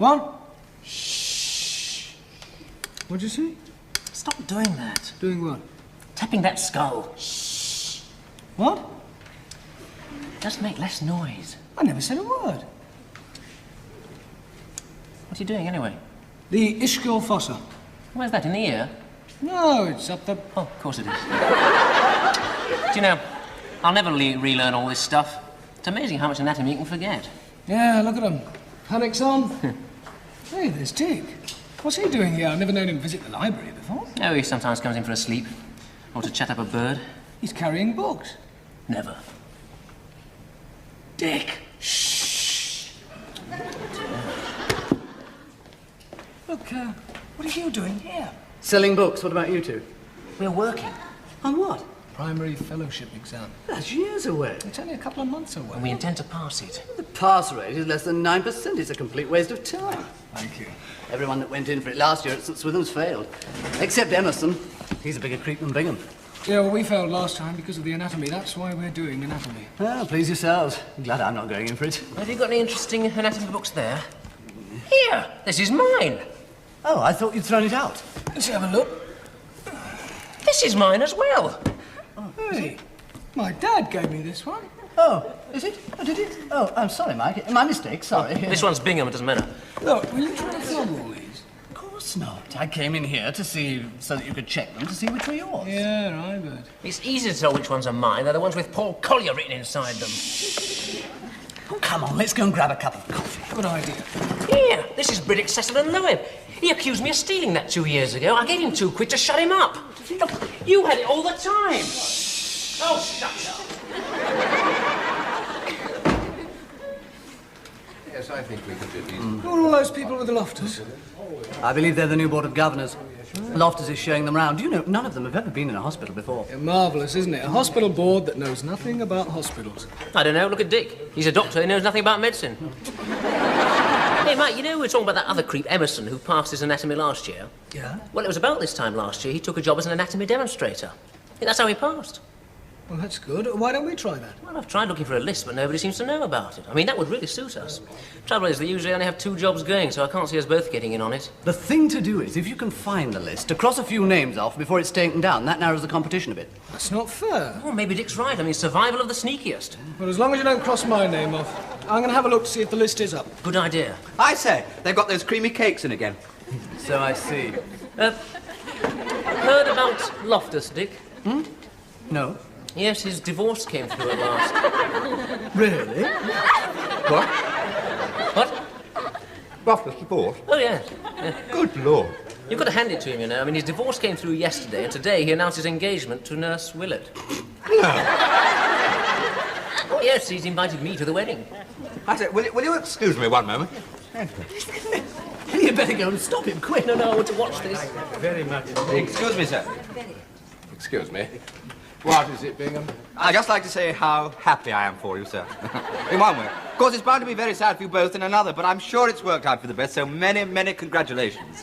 What? Shh. What'd you say? Stop doing that. Doing what? Tapping that skull. Shh. What? Just make less noise. I never said a word. What are you doing anyway? The ischial fossa. Where's that, in the ear? No, it's up the... Oh, of course it is. Do you know, I'll never relearn all this stuff. It's amazing how much anatomy you can forget. Yeah, look at him. Panic's on. Hey, there's Dick. What's he doing here? I've never known him visit the library before. Oh, he sometimes comes in for a sleep. Or to chat up a bird. He's carrying books. Never. Dick! Shh! Look, what are you doing here? Selling books. What about you two? We're working. On what? Primary fellowship exam. That's years away. It's only a couple of months away. And we intend to pass it. The pass rate is less than 9%. It's a complete waste of time. Thank you. Everyone that went in for it last year at St. Swithin's failed. Except Emerson. He's a bigger creep than Bingham. Yeah, well, we failed last time because of the anatomy. That's why we're doing anatomy. Well, please yourselves. I'm glad I'm not going in for it. Have you got any interesting anatomy books there? Here! This is mine! Oh, I thought you'd thrown it out. Let's have a look. This is mine as well! Hey, my dad gave me this one. Oh, is it? Oh, did it? Oh, I'm sorry, Mike. My mistake, sorry. This one's Bingham, it doesn't matter. Look, will you try to flog all these? Of course not. I came in here to see, so that you could check them to see which were yours. Yeah, I bet. It's easy to tell which ones are mine. They're the ones with Paul Collier written inside them. Oh, come on, let's go and grab a cup of coffee. Good idea. Here, this is Briddick, Cecil and Loeb. He accused me of stealing that 2 years ago. I gave him £2 to shut him up. Look, you had it all the time. Oh, shut up. Yes, I think we could do these. Who are all those people with the lofters? I believe they're the new Board of Governors. Loftus is showing them round. Do you know, none of them have ever been in a hospital before. Yeah, marvellous, isn't it? A hospital board that knows nothing about hospitals. I don't know, look at Dick. He's a doctor, he knows nothing about medicine. Hey, Mike, you know we were talking about that other creep, Emerson, who passed his anatomy last year? Yeah? Well, it was about this time last year he took a job as an anatomy demonstrator. Yeah, that's how he passed. Well, that's good. Why don't we try that? Well, I've tried looking for a list, but nobody seems to know about it. I mean, that would really suit us. Trouble is, they usually only have 2 jobs going, so I can't see us both getting in on it. The thing to do is, if you can find the list, to cross a few names off before it's taken down. That narrows the competition a bit. That's not fair. Oh, maybe Dick's right. I mean, survival of the sneakiest. Well, as long as you don't cross my name off, I'm going to have a look to see if the list is up. Good idea. I say, they've got those creamy cakes in again. So I see. Heard about Loftus, Dick? No? Yes, his divorce came through at last. Really? What? What? Loftus divorce? Oh, yes. Good Lord. You've got to hand it to him, you know. I mean, his divorce came through yesterday, and today he announced his engagement to Nurse Willett. No. Oh, yes, he's invited me to the wedding. I say, will you excuse me one moment? You better go and stop him, quick. No, I want to watch this. Very much. Excuse me, sir. Excuse me. What is it, Bingham? I'd just like to say how happy I am for you, sir. In one way. Of course, it's bound to be very sad for you both in another, but I'm sure it's worked out for the best, so many, many congratulations.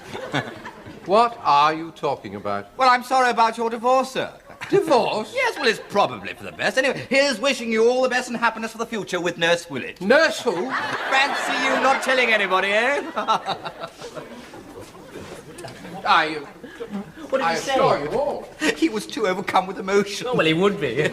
What are you talking about? Well, I'm sorry about your divorce, sir. Divorce? Yes, well, it's probably for the best. Anyway, here's wishing you all the best and happiness for the future with Nurse Willett. Nurse who? Fancy you not telling anybody, eh? What did I he say? assure you all. He was too overcome with emotion. Oh, well, he would be.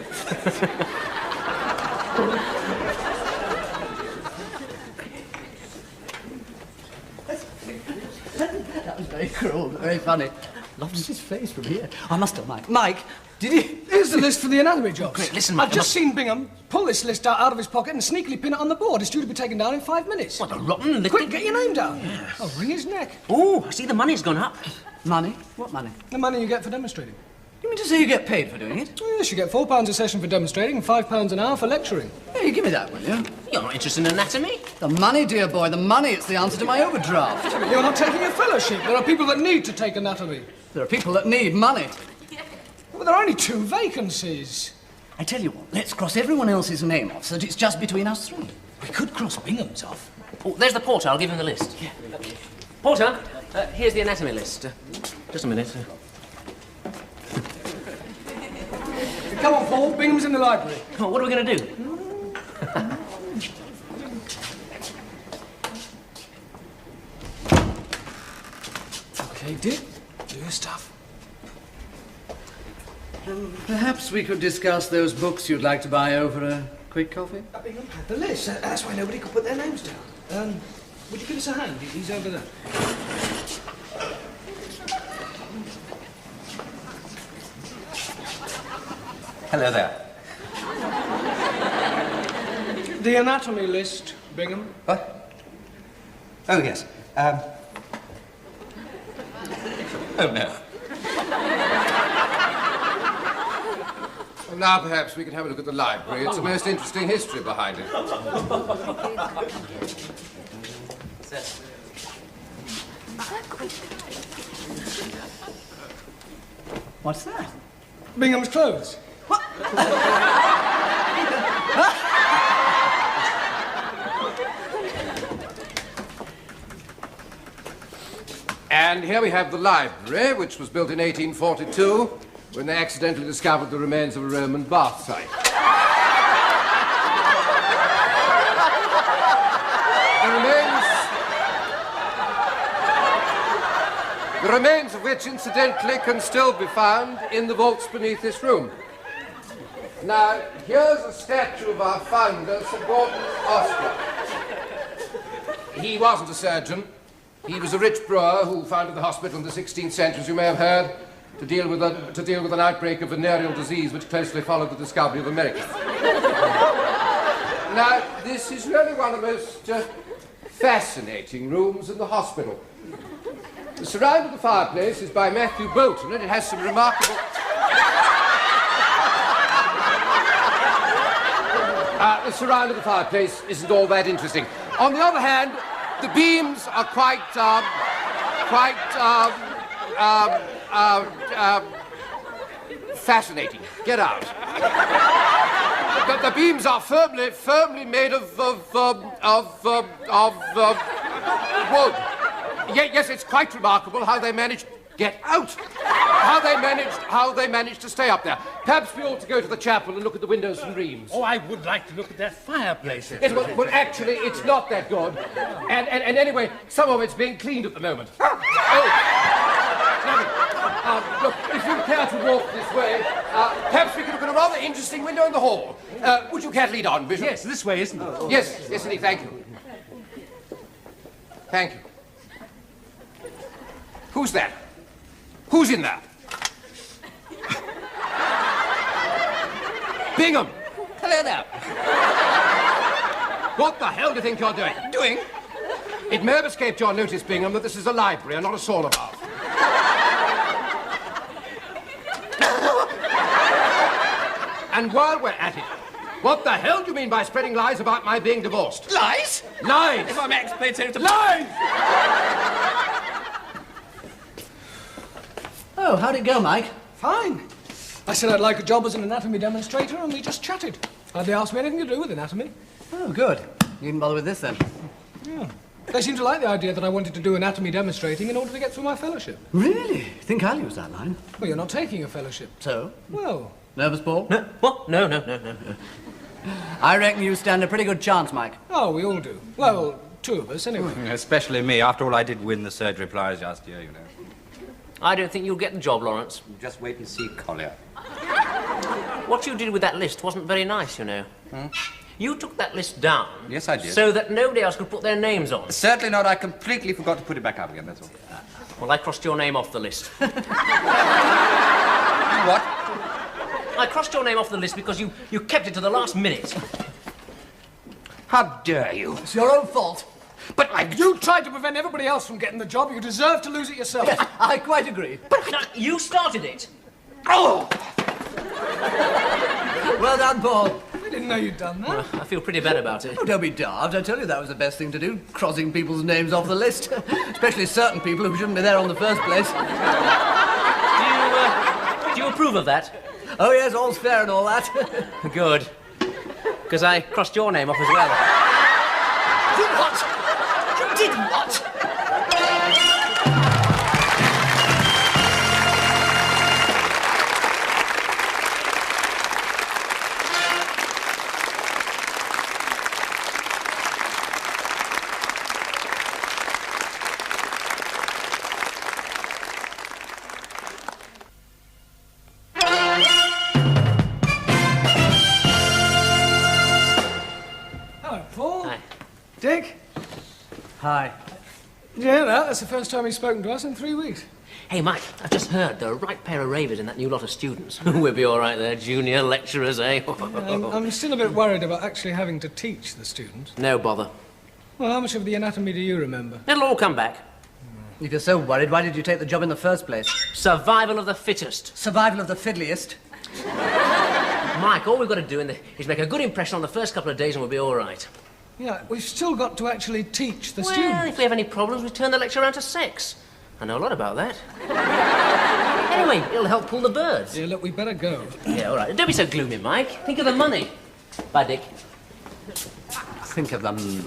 That was very cruel, but very funny. Loves his face from here. I must tell Mike. Mike, did he... Here's the list for the anatomy jobs. Quick, listen, Mike, I've just seen Bingham pull this list out of his pocket and sneakily pin it on the board. It's due to be taken down in 5 minutes. What a rotten little... Quick, get your name down. I'll wring his neck. Oh, I see the money's gone up. Money? What money? The money you get for demonstrating. You mean to say you get paid for doing it? Yes, you get £4 a session for demonstrating and £5 an hour for lecturing. Hey, give me that, will you? You're not interested in anatomy? The money, dear boy, the money. It's the answer to my overdraft. You're not taking a fellowship. There are people that need to take anatomy. There are people that need money. Well, there are only 2 vacancies. I tell you what, let's cross everyone else's name off so that it's just between us 3. We could cross Bingham's off. Oh, there's the porter. I'll give him the list. Yeah. Porter, here's the anatomy list. Just a minute. Come on, Paul. Bingham's in the library. Oh, what are we going to do? OK, Dick. Do your stuff. Perhaps we could discuss those books you'd like to buy over a quick coffee? Bingham had the list. That's why nobody could put their names down. Would you give us a hand? He's over there. Hello there. The anatomy list, Bingham. What? Oh, yes. Oh, no. Well, now perhaps we can have a look at the library. It's the most interesting history behind it. What's that? Bingham's clothes. And here we have the library, which was built in 1842, when they accidentally discovered the remains of a Roman bath site. The remains of which, incidentally, can still be found in the vaults beneath this room. Now, here's a statue of our founder, Sir Gordon Oscar. He wasn't a surgeon. He was a rich brewer who founded the hospital in the 16th century, as you may have heard, to deal with an outbreak of venereal disease which closely followed the discovery of America. Now, this is really one of the most fascinating rooms in the hospital. The surround of the fireplace is by Matthew Bolton, and it has some remarkable... the surround of the fireplace isn't all that interesting. On the other hand, the beams are quite fascinating. Get out. The beams are firmly made of wood. Yes, it's quite remarkable how they managed. Get out. How they managed to stay up there. Perhaps we ought to go to the chapel and look at the windows from Reims. Oh, I would like to look at that fireplace. Yes, well, actually, it's not that good. And anyway, some of it's being cleaned at the moment. Look, if you care to walk this way, perhaps we could look at a rather interesting window in the hall. Would you care to lead on, Bishop? Yes, this way, isn't it? Yes, indeed, thank you. Thank you. Who's that? Who's in there? Bingham! Hello there. What the hell do you think you're doing? Doing? It may have escaped your notice, Bingham, that this is a library and not a sauna bath. And while we're at it, what the hell do you mean by spreading lies about my being divorced? Lies? Lies! If I may explain to... Lies! Oh, how'd it go, Mike? Fine. I said I'd like a job as an anatomy demonstrator, and we just chatted. Hardly asked me anything to do with anatomy. Oh, good. You didn't bother with this, then? Yeah. They seemed to like the idea that I wanted to do anatomy demonstrating in order to get through my fellowship. Really? Think I'll use that line. Well, you're not taking a fellowship. So? Well... Nervous, Paul? No, what? No. I reckon you stand a pretty good chance, Mike. Oh, we all do. Well, two of us, anyway. Especially me. After all, I did win the surgery prize last year, you know. I don't think you'll get the job, Lawrence. Just wait and see, Collier. What you did with that list wasn't very nice, you know. You took that list down. Yes, I did. So that nobody else could put their names on. Certainly not. I completely forgot to put it back up again, that's all. Well, I crossed your name off the list. What? I crossed your name off the list because you kept it to the last minute. How dare you? It's your own fault. But You tried to prevent everybody else from getting the job. You deserve to lose it yourself. Yes, I quite agree. No, you started it. Oh! Well done, Paul. I didn't know you'd done that. I feel pretty bad about it. Oh, don't be daft. I tell you that was the best thing to do, crossing people's names off the list. Especially certain people who shouldn't be there on the first place. Do you approve of that? Oh, yes, all's fair and all that. Good. Because I crossed your name off as well. Did what? You did what? Hi. Yeah, that's the first time he's spoken to us in 3 weeks. Hey, Mike, I've just heard there are a right pair of ravers in that new lot of students. We'll be all right there, junior lecturers, eh? I'm still a bit worried about actually having to teach the students. No bother. Well, how much of the anatomy do you remember? It'll all come back. If you're so worried, why did you take the job in the first place? Survival of the fittest. Survival of the fiddliest. Mike, all we've got to do is make a good impression on the first couple of days and we'll be all right. Yeah, we've still got to actually teach the Well, students. if we have any problems, we turn the lecture around to sex. I know a lot about that. Anyway, it'll help pull the birds. Yeah, look, we better go. Yeah, all right. Don't be so gloomy, Mike. Think of the money. Bye, Dick. Think of the money.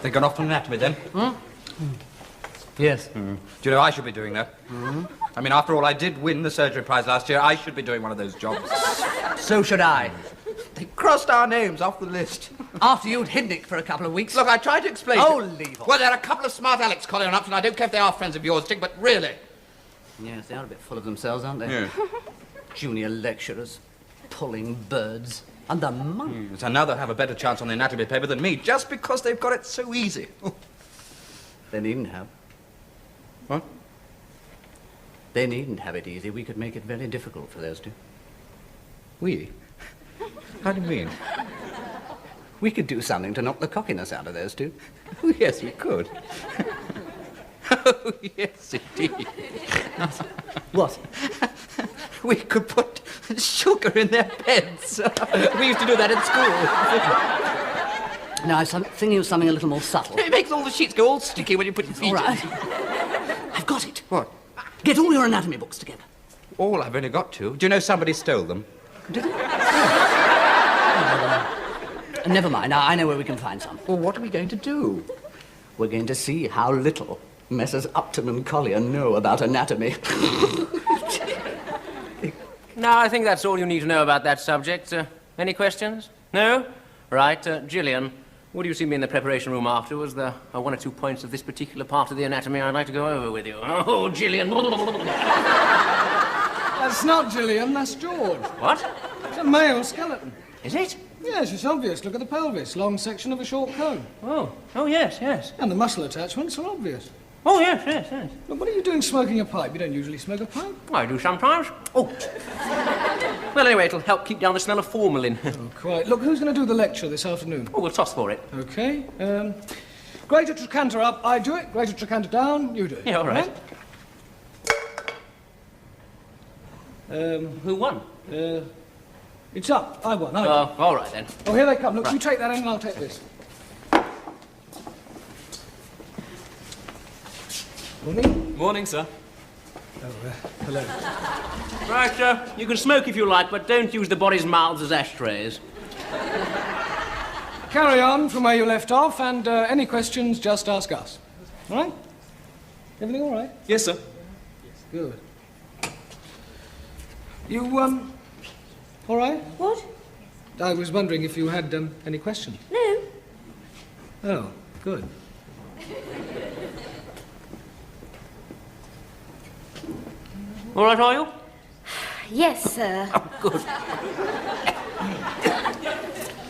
They've gone off to anatomy then? Yes. Do you know I should be doing that? I mean, after all, I did win the surgery prize last year. I should be doing one of those jobs. So should I. They crossed our names off the list. After you'd hidden it for a couple of weeks. Look, I tried to explain Oh, to... leave off. Well, there are a couple of smart Alex collar ups, and I don't care if they are friends of yours, Dick, but really... Yes, they are a bit full of themselves, aren't they? Yeah. Junior lecturers, pulling birds, and the money. So now they'll have a better chance on the anatomy paper than me, just because they've got it so easy. They needn't have. What? They needn't have it easy. We could make it very difficult for those two. We? How do you mean? We could do something to knock the cockiness out of those two. Oh, yes, we could. Oh, yes, indeed. What? We could put sugar in their beds. We used to do that at school. Now, I was thinking of something a little more subtle. It makes all the sheets go all sticky when you put your feet All right. in. I've got it. What? Get all your anatomy books together. All I've only got two. Do you know somebody stole them? Did it? Never mind. I know where we can find some. Well, what are we going to do? We're going to see how little Messrs. Upton and Collier know about anatomy. No, I think that's all you need to know about that subject. Any questions? No? Right, Gillian, would you see me in the preparation room afterwards? There are 1 or 2 points of this particular part of the anatomy I'd like to go over with you. Oh, Gillian. That's not Gillian, that's George. What? It's a male skeleton. Is it? Yes, it's obvious. Look at the pelvis. Long section of a short cone. Oh, yes, yes. And the muscle attachments are obvious. Oh, yes, yes, yes. Look, what are you doing smoking a pipe? You don't usually smoke a pipe. I do sometimes. Oh. Well, anyway, it'll help keep down the smell of formalin. Oh, quite. Look, who's going to do the lecture this afternoon? Oh, we'll toss for it. Okay. Greater trochanter up, I do it. Greater trochanter down, you do it. Yeah, all right. Who won? It's up. I won. I won. Oh, all right then. Oh, here they come. Look, you take that in and I'll take this. Morning. Morning, sir. Hello. Right, you can smoke if you like, but don't use the body's mouths as ashtrays. Carry on from where you left off, and any questions, just ask us. All right? Everything all right? Yes, sir. Good. You, all right? What? I was wondering if you had, any questions. No. Oh, good. All right, are you? Yes, sir. Oh, good.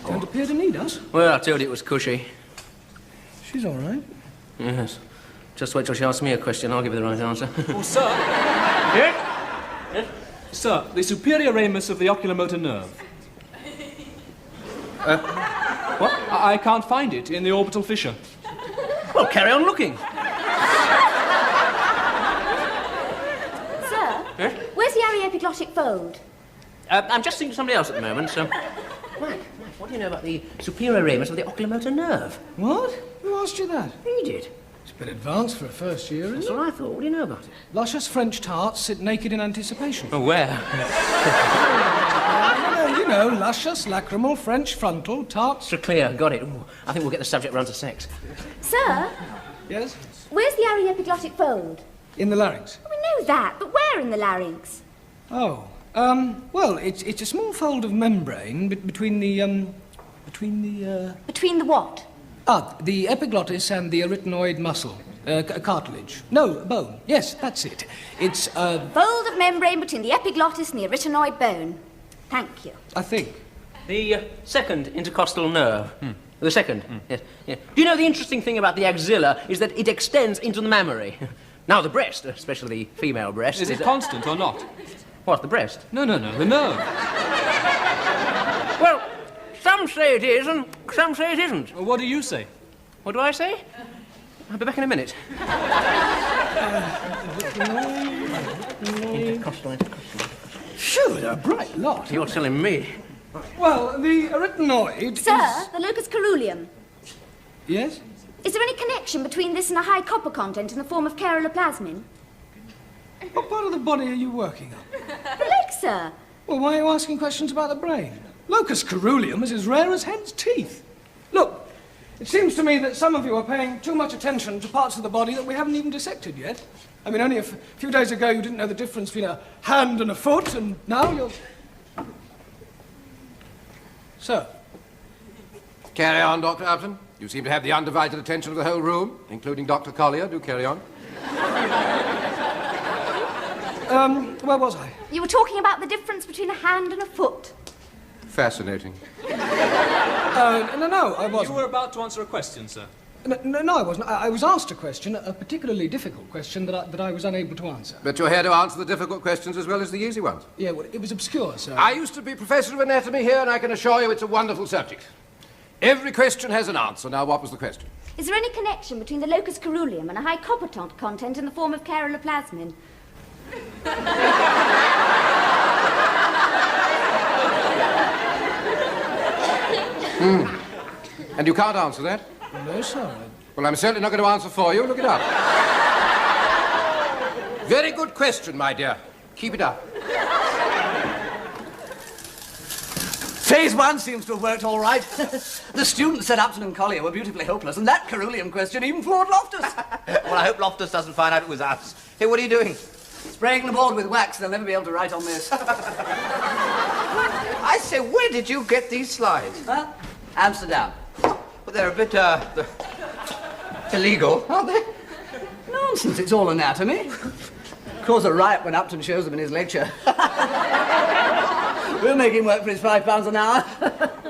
Don't appear to need us. Well, I told you it was cushy. She's all right. Yes. Just wait till she asks me a question, I'll give her the right answer. Oh, sir. Yes? Sir, the superior ramus of the oculomotor nerve. What? I can't find it in the orbital fissure. Well, carry on looking. Sir? Yes? Where's the aryepiglottic fold? I'm just thinking of somebody else at the moment, so... Mike, what do you know about the superior ramus of the oculomotor nerve? What? Who asked you that? You did. It's a bit advanced for a first year, That's isn't it? what I thought. What do you know about it? Luscious French tarts sit naked in anticipation. Oh, where? You know, luscious, lacrimal, French frontal, tarts... So clear, got it. Ooh, I think we'll get the subject round to sex. Sir? Yes? Where's the aryepiglottic fold? In the larynx. We know that, but where in the larynx? Oh, well, it's a small fold of membrane between the, Between the what? the epiglottis and the arytenoid muscle. Cartilage. No, bone. Yes, that's it. It's, Fold of membrane between the epiglottis and the arytenoid bone. Thank you. I think. The second intercostal nerve. The second, yes. Yeah. Do you know the interesting thing about the axilla is that it extends into the mammary? Now the breast, especially the female breast... Is it constant or not? What, the breast? No, the nerve. Well, some say it is and some say it isn't. Well, what do you say? What do I say? I'll be back in a minute. Intercostal. Phew, they're a bright lot. You're telling me. Well, the arytenoid Sir, the locus coeruleum. Yes? Is there any connection between this and a high copper content in the form of caroleplasmin? What part of the body are you working on? The leg, sir. Well, why are you asking questions about the brain? Locus coeruleum is as rare as hen's teeth. Look, it seems to me that some of you are paying too much attention to parts of the body that we haven't even dissected yet. I mean, only a few days ago you didn't know the difference between a hand and a foot, and now you're... Sir. Carry on, Dr. Upton. You seem to have the undivided attention of the whole room, including Dr. Collier. Do carry on. Where was I? You were talking about the difference between a hand and a foot. Fascinating. No, I wasn't. You were about to answer a question, sir. No, I wasn't. I was asked a question, a particularly difficult question that I was unable to answer. But you're here to answer the difficult questions as well as the easy ones. Yeah, well, it was obscure, sir. I used to be professor of anatomy here, and I can assure you it's a wonderful subject. Every question has an answer. Now, what was the question? Is there any connection between the locus coeruleum and a high copper content in the form of caroleplasmin? And you can't answer that? No, sir. Well, I'm certainly not going to answer for you. Look it up. Very good question, my dear. Keep it up. Phase 1 seems to have worked all right. The students said Upton and Collier were beautifully hopeless, and that coeruleum question even floored Loftus. Well, I hope Loftus doesn't find out it was us. Hey, what are you doing? Spraying the board with wax, they'll never be able to write on this. I say, where did you get these slides? Huh? Amsterdam. Well, they're a bit, illegal, aren't they? Nonsense, it's all anatomy. Cause a riot when Upton shows them in his lecture. We'll make him work for his £5 an hour.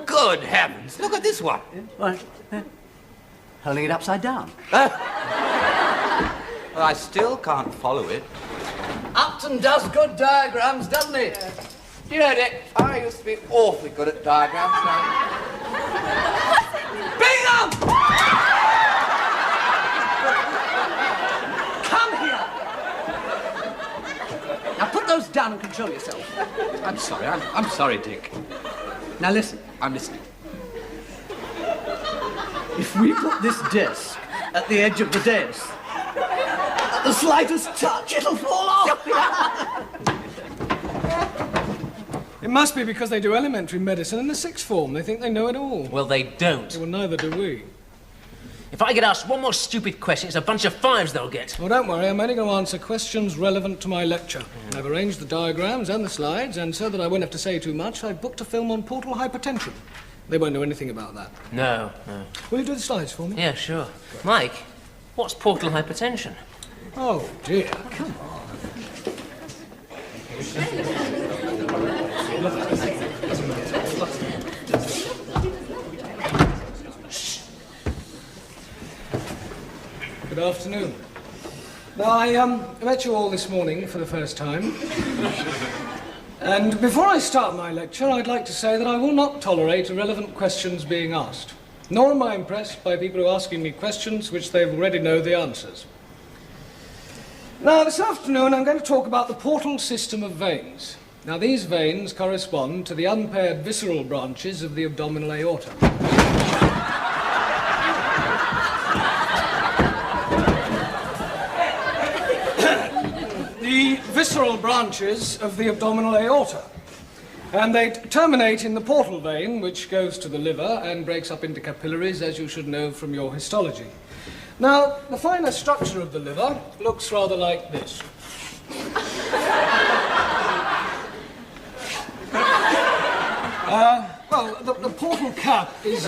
Good heavens, look at this one. What? Holding it upside down. Well, I still can't follow it. Upton does good diagrams, doesn't he? You know, Dick, I used to be awfully good at diagrams. Bingham! Come here! Now put those down and control yourself. I'm sorry, I'm sorry, Dick. Now listen. I'm listening. If we put this desk at the edge of the desk, at the slightest touch, it'll fall off. It must be because they do elementary medicine in the sixth form. They think they know it all. Well, they don't. Well, neither do we. If I get asked one more stupid question, it's a bunch of fives they'll get. Well, don't worry. I'm only going to answer questions relevant to my lecture. I've arranged the diagrams and the slides, and so that I won't have to say too much, I've booked a film on portal hypertension. They won't know anything about that. No. Will you do the slides for me? Yeah, sure. Mike, what's portal hypertension? Oh, dear. Come on. Good afternoon. Now, I met you all this morning for the first time. And before I start my lecture, I'd like to say that I will not tolerate irrelevant questions being asked. Nor am I impressed by people who are asking me questions which they already know the answers. Now, this afternoon, I'm going to talk about the portal system of veins. Now, these veins correspond to the unpaired visceral branches of the abdominal aorta. The visceral branches of the abdominal aorta. And they terminate in the portal vein, which goes to the liver and breaks up into capillaries, as you should know from your histology. Now, the finer structure of the liver looks rather like this. Well, the portal cap is...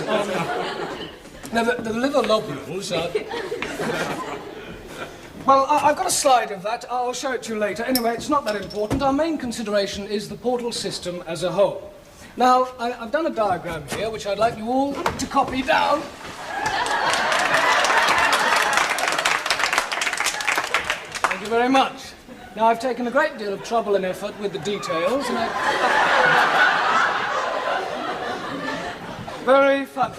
now, the liver lobules are... Well, I've got a slide of that. I'll show it to you later. Anyway, it's not that important. Our main consideration is the portal system as a whole. Now, I've done a diagram here, which I'd like you all to copy down. Thank you very much. Now, I've taken a great deal of trouble and effort with the details, and Very funny.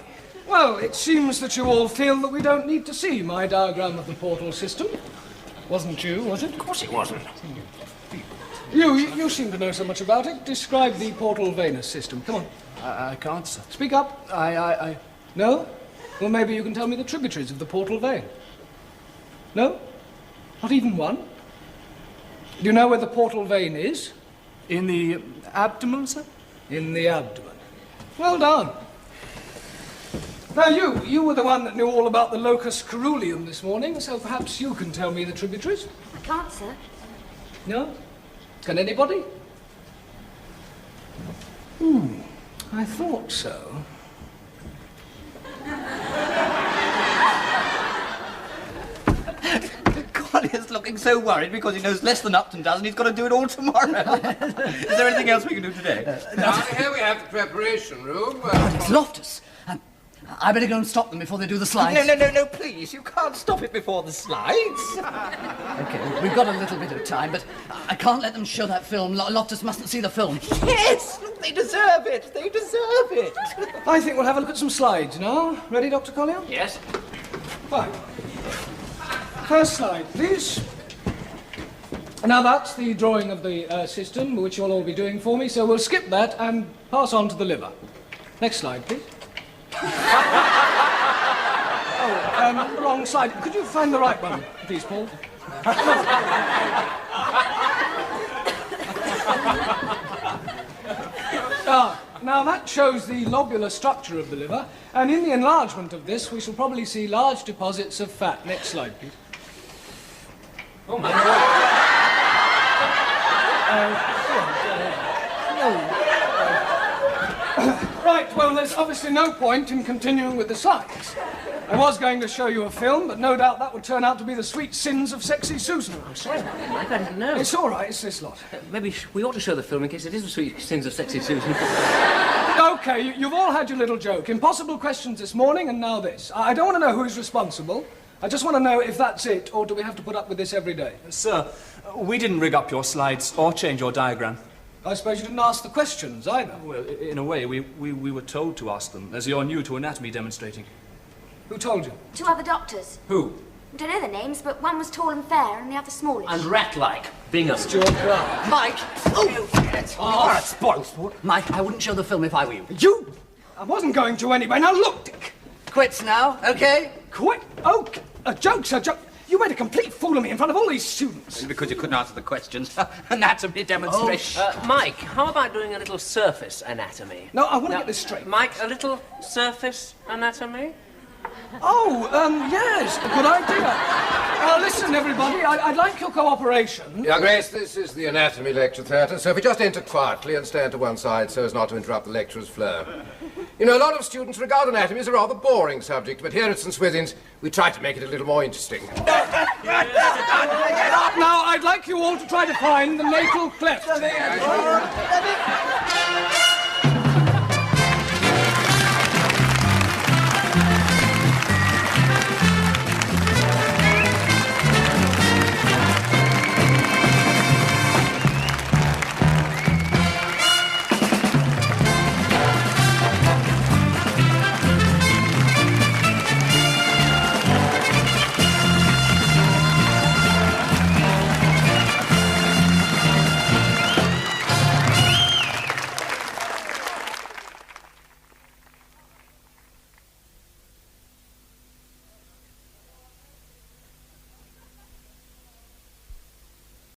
Well, it seems that you all feel that we don't need to see my diagram of the portal system. Wasn't you, was it? Of course it wasn't. You seem to know so much about it. Describe the portal Venus system. Come on. I can't, sir. Speak up. No? Well, maybe you can tell me the tributaries of the portal vein. No? Not even one? Do you know where the portal vein is? In the abdomen, sir? In the abdomen. Well done. Now, you were the one that knew all about the locus coeruleum this morning, so perhaps you can tell me the tributaries. I can't, sir. No? Can anybody? I thought so. Collier's looking so worried because he knows less than Upton does and he's got to do it all tomorrow. Is there anything else we can do today? Now, here we have the preparation room. It's Loftus. I better go and stop them before they do the slides. No, please. You can't stop it before the slides. Okay, we've got a little bit of time, but I can't let them show that film. Loftus mustn't see the film. Yes, look, they deserve it. They deserve it. I think we'll have a look at some slides now. Ready, Dr. Collier? Yes? Fine. First slide, please. Now that's the drawing of the system, which you'll all be doing for me, so we'll skip that and pass on to the liver. Next slide, please. Wrong slide. Could you find the right one, please, Paul? Now that shows the lobular structure of the liver, and in the enlargement of this, we shall probably see large deposits of fat. Next slide, please. Oh, my God. Right, well, there's obviously no point in continuing with the slides. I was going to show you a film, but no doubt that would turn out to be The Sweet Sins of Sexy Susan. I'm sorry about that, Mike. I didn't know. It's all right, it's this lot. Maybe we ought to show the film in case it is The Sweet Sins of Sexy Susan. Okay, you've all had your little joke. Impossible questions this morning, and now this. I don't want to know who's responsible. I just want to know if that's it, or do we have to put up with this every day? Sir, we didn't rig up your slides or change your diagram. I suppose you didn't ask the questions, either. Well, in a way, we were told to ask them, as you're new to anatomy demonstrating. Who told you? 2 other doctors. Who? I don't know their names, but one was tall and fair and the other smallish. And rat-like. Bingham. Stuart Clark. Mike! Oh, that's spoiled sport. Mike, I wouldn't show the film if I were you. You! I wasn't going to anyway. Now look, Dick. Quits now, okay? Quit. Oh, a joke's a joke. You made a complete fool of me in front of all these students. Because you couldn't answer the questions. Anatomy demonstration. Mike, how about doing a little surface anatomy? No, I want to get this straight. Mike, a little surface anatomy? Oh, yes, a good idea. Listen, everybody, I'd like your cooperation. Your Grace, this is the anatomy lecture theatre, so if we just enter quietly and stand to one side so as not to interrupt the lecturer's flow. You know, a lot of students regard anatomy as a rather boring subject, but here at St. Swithin's, we try to make it a little more interesting. Now, I'd like you all to try to find the natal cleft.